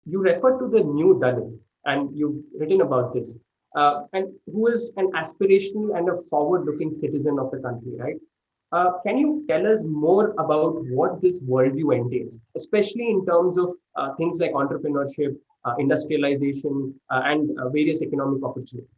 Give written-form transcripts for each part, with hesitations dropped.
You refer to the new Dalit, and you've written about this, and who is an aspirational and a forward-looking citizen of the country, right? Can you tell us more about what this worldview entails, especially in terms of things like entrepreneurship, industrialization, and various economic opportunities?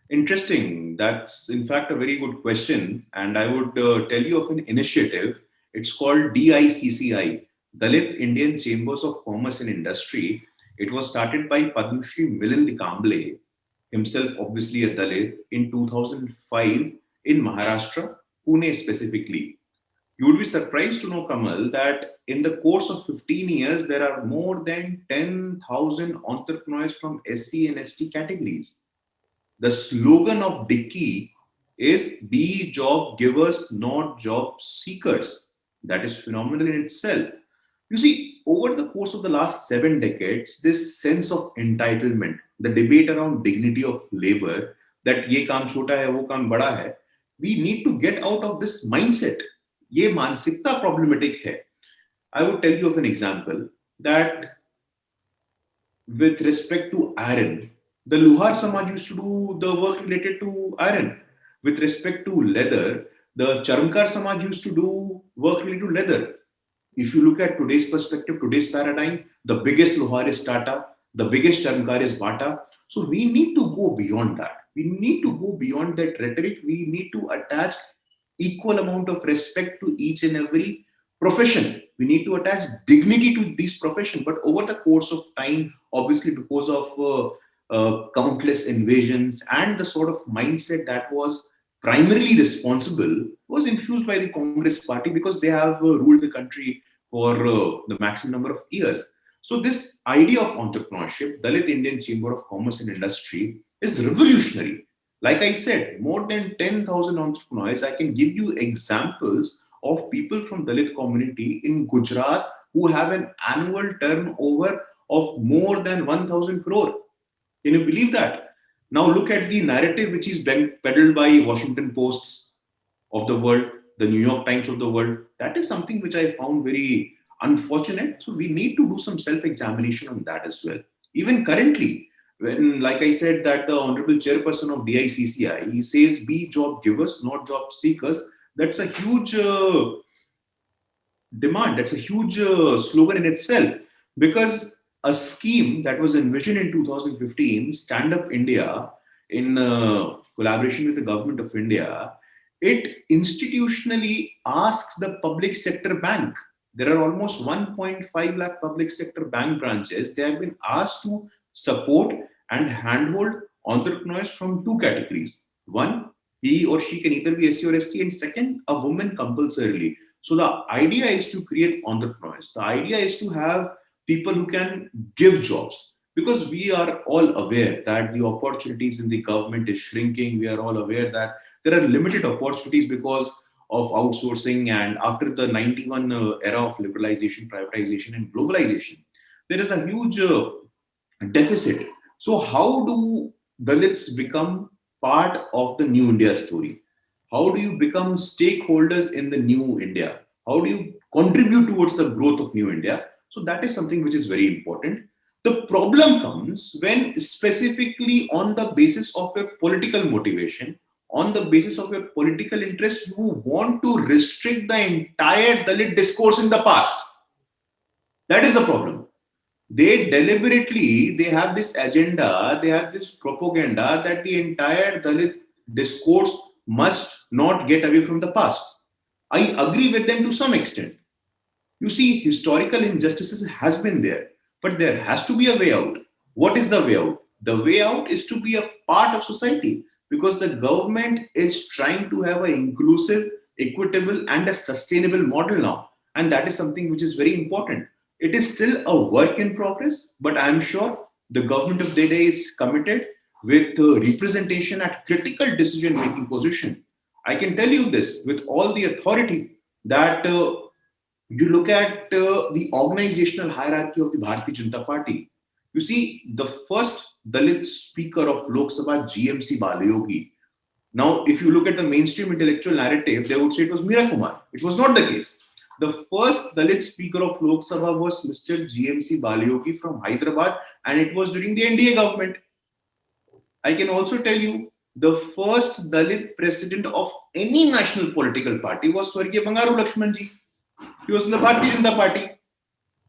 Interesting. That's in fact a very good question. And I would tell you of an initiative. It's called DICCI, Dalit Indian Chambers of Commerce and Industry. It was started by Padma Shri Milind Kamble, himself obviously a Dalit, in 2005 in Maharashtra, Pune specifically. You would be surprised to know, Kamal, that in the course of 15 years, there are more than 10,000 entrepreneurs from SC and ST categories. The slogan of Dickey is be job givers, not job seekers. That is phenomenal in itself. You see, over the course of the last 7 decades, this sense of entitlement, the debate around dignity of labor, that ye kaam chota hai, wo kaam bada hai, we need to get out of this mindset. ये मानसिकता problematic है. I would tell you of an example that with respect to iron, the Luhar Samaj used to do the work related to iron. With respect to leather, the Charmkar Samaj used to do work related to leather. If you look at today's perspective, today's paradigm, the biggest Luhar is Tata, the biggest Charmkar is Bata. So we need to go beyond that. We need to go beyond that rhetoric. We need to attach equal amount of respect to each and every profession. We need to attach dignity to these professions. But over the course of time, obviously because of countless invasions and the sort of mindset that was primarily responsible was infused by the Congress party because they have ruled the country for the maximum number of years. So this idea of entrepreneurship, Dalit Indian Chamber of Commerce and Industry, is revolutionary. Like I said, more than 10,000 entrepreneurs. I can give you examples of people from Dalit community in Gujarat who have an annual turnover of more than 1,000 crore. Can you believe that? Now look at the narrative which is being peddled by Washington Posts of the world, the New York Times of the world. That is something which I found very unfortunate. So we need to do some self-examination on that as well. Even currently, when, like I said, that the Honorable Chairperson of DICCI, he says, be job givers, not job seekers. That's a huge demand. That's a huge slogan in itself because a scheme that was envisioned in 2015, Stand Up India, in collaboration with the government of India, it institutionally asks the public sector bank. There are almost 1.5 lakh public sector bank branches. They have been asked to support and handhold entrepreneurs from two categories. One, he or she can either be SC or ST, and second, a woman compulsorily. So the idea is to create entrepreneurs. The idea is to have people who can give jobs because we are all aware that the opportunities in the government is shrinking. We are all aware that there are limited opportunities because of outsourcing and after the 91 era of liberalization, privatization and globalization, there is a huge deficit. So how do Dalits become part of the new India story? How do you become stakeholders in the new India? How do you contribute towards the growth of new India? So that is something which is very important. The problem comes when specifically on the basis of your political motivation, on the basis of your political interest, you want to restrict the entire Dalit discourse in the past. That is the problem. They deliberately, they have this agenda, they have this propaganda that the entire Dalit discourse must not get away from the past. I agree with them to some extent. You see, historical injustices has been there, but there has to be a way out. What is the way out? The way out is to be a part of society because the government is trying to have an inclusive, equitable, and a sustainable model now. And that is something which is very important. It is still a work in progress, but I'm sure the government of the day is committed with representation at critical decision making position. I can tell you this with all the authority that you look at the organizational hierarchy of the Bharatiya Janata Party. You see, the first Dalit speaker of Lok Sabha, GMC Balayogi. Now, if you look at the mainstream intellectual narrative, they would say it was Meera Kumar. It was not the case. The first Dalit Speaker of Lok Sabha was Mr. GMC Balyogi from Hyderabad, and it was during the NDA government. I can also tell you the first Dalit president of any national political party was Swargya Bangaru Lakshmanji. He was in the Bharatiya Janata Party.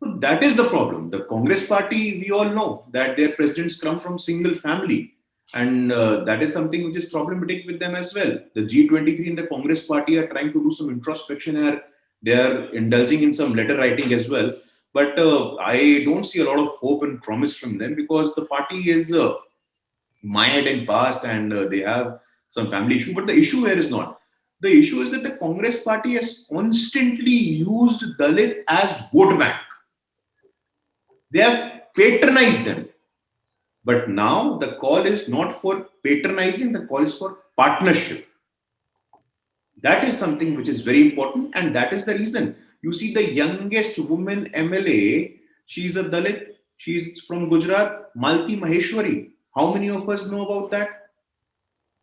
So that is the problem. The Congress party, we all know that their presidents come from single family. And that is something which is problematic with them as well. The G23 and the Congress party are trying to do some introspection here. They are indulging in some letter writing as well. But I don't see a lot of hope and promise from them because the party is mired in past and they have some family issue. But the issue here is not. The issue is that the Congress party has constantly used Dalit as vote bank. They have patronized them. But now the call is not for patronizing, the call is for partnership. That is something which is very important, and that is the reason. You see the youngest woman MLA, she is a Dalit, she is from Gujarat, Malti Maheshwari. How many of us know about that?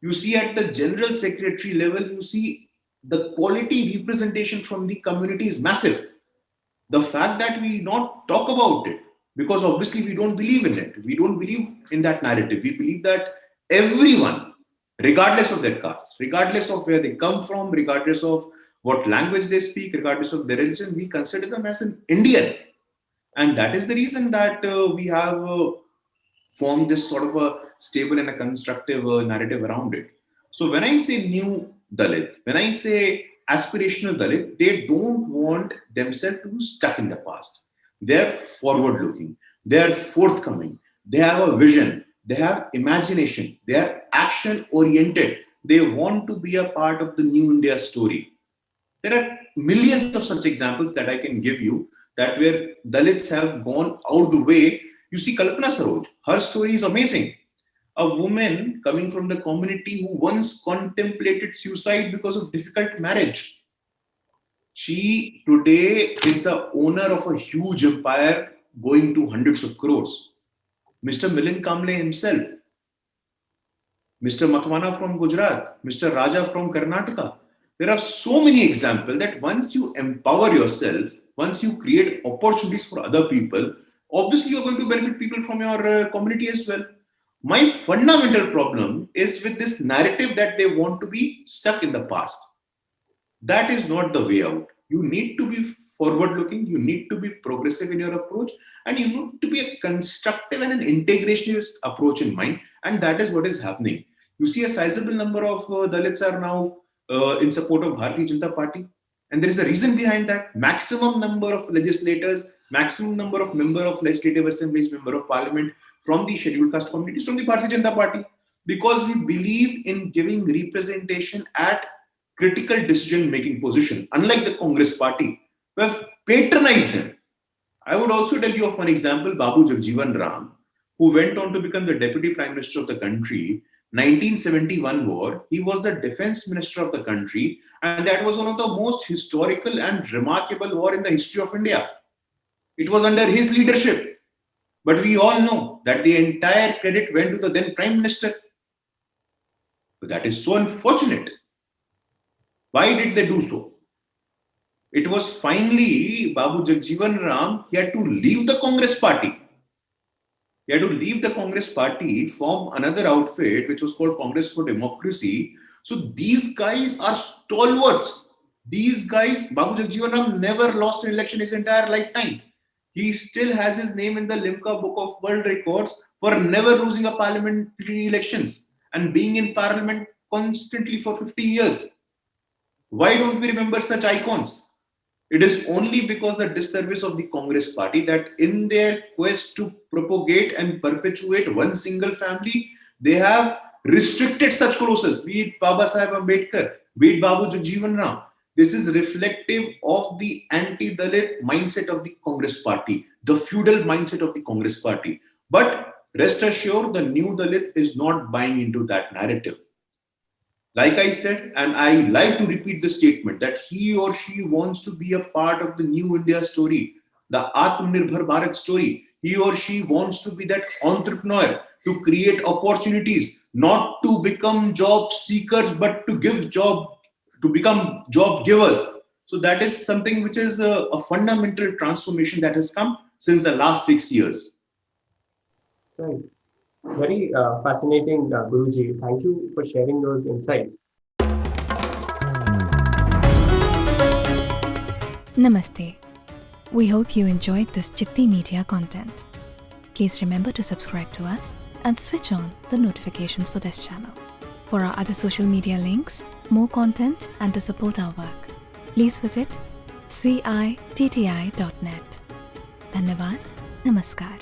You see at the general secretary level, you see the quality representation from the community is massive. The fact that we not talk about it, because obviously we don't believe in it. We don't believe in that narrative. We believe that everyone, regardless of their caste, regardless of where they come from, regardless of what language they speak, regardless of their religion, we consider them as an Indian. And that is the reason that we have formed this sort of a stable and a constructive narrative around it. So when I say new Dalit, when I say aspirational Dalit, they don't want themselves to be stuck in the past. They're forward looking, they're forthcoming, they have a vision, they have imagination, they are action oriented. They want to be a part of the new India story. There are millions of such examples that I can give you that where Dalits have gone out the way. You see Kalpana Saroj, her story is amazing. A woman coming from the community who once contemplated suicide because of difficult marriage. She today is the owner of a huge empire going to hundreds of crores. Mr. Milind Kamble himself, Mr. Makwana from Gujarat, Mr. Raja from Karnataka. There are so many examples that once you empower yourself, once you create opportunities for other people, obviously you're going to benefit people from your community as well. My fundamental problem is with this narrative that they want to be stuck in the past. That is not the way out. You need to be forward looking, you need to be progressive in your approach, and you need to be a constructive and an integrationist approach in mind. And that is what is happening. You see a sizable number of Dalits are now in support of Bharatiya Janata Party. And there is a reason behind that. Maximum number of legislators, maximum number of member of legislative assemblies, member of parliament from the scheduled caste communities from the Bharatiya Janata Party. Because we believe in giving representation at critical decision-making position, unlike the Congress party, who have patronized them. I would also tell you of one example, Babu Jagjivan Ram, who went on to become the Deputy Prime Minister of the country. 1971 war, he was the Defense Minister of the country, and that was one of the most historical and remarkable war in the history of India. It was under his leadership. But we all know that the entire credit went to the then Prime Minister. But that is so unfortunate. Why did they do so? It was finally Babu Jagjivan Ram, he had to leave the Congress party. He had to leave the Congress party, form another outfit, which was called Congress for Democracy. So these guys are stalwarts. These guys, Babu Jagjivan Ram never lost an election his entire lifetime. He still has his name in the Limca Book of World Records for never losing a parliamentary elections and being in parliament constantly for 50 years. Why don't we remember such icons? It is only because the disservice of the Congress party that in their quest to propagate and perpetuate one single family, they have restricted such clauses, be it Baba Saheb Ambedkar, be it Babu Jagjivan Ram. This is reflective of the anti-Dalit mindset of the Congress party, the feudal mindset of the Congress party. But rest assured, the new Dalit is not buying into that narrative. Like I said, and I like to repeat the statement that he or she wants to be a part of the new India story, the Atmanirbhar Bharat story. He or she wants to be that entrepreneur to create opportunities, not to become job seekers, but to become job givers. So that is something which is a fundamental transformation that has come since the last 6 years. Right. Very fascinating, Guruji. Thank you for sharing those insights. Namaste. We hope you enjoyed this Chitti Media content. Please remember to subscribe to us and switch on the notifications for this channel. For our other social media links, more content, and to support our work, please visit citti.net. Dhanyavad. Namaskar.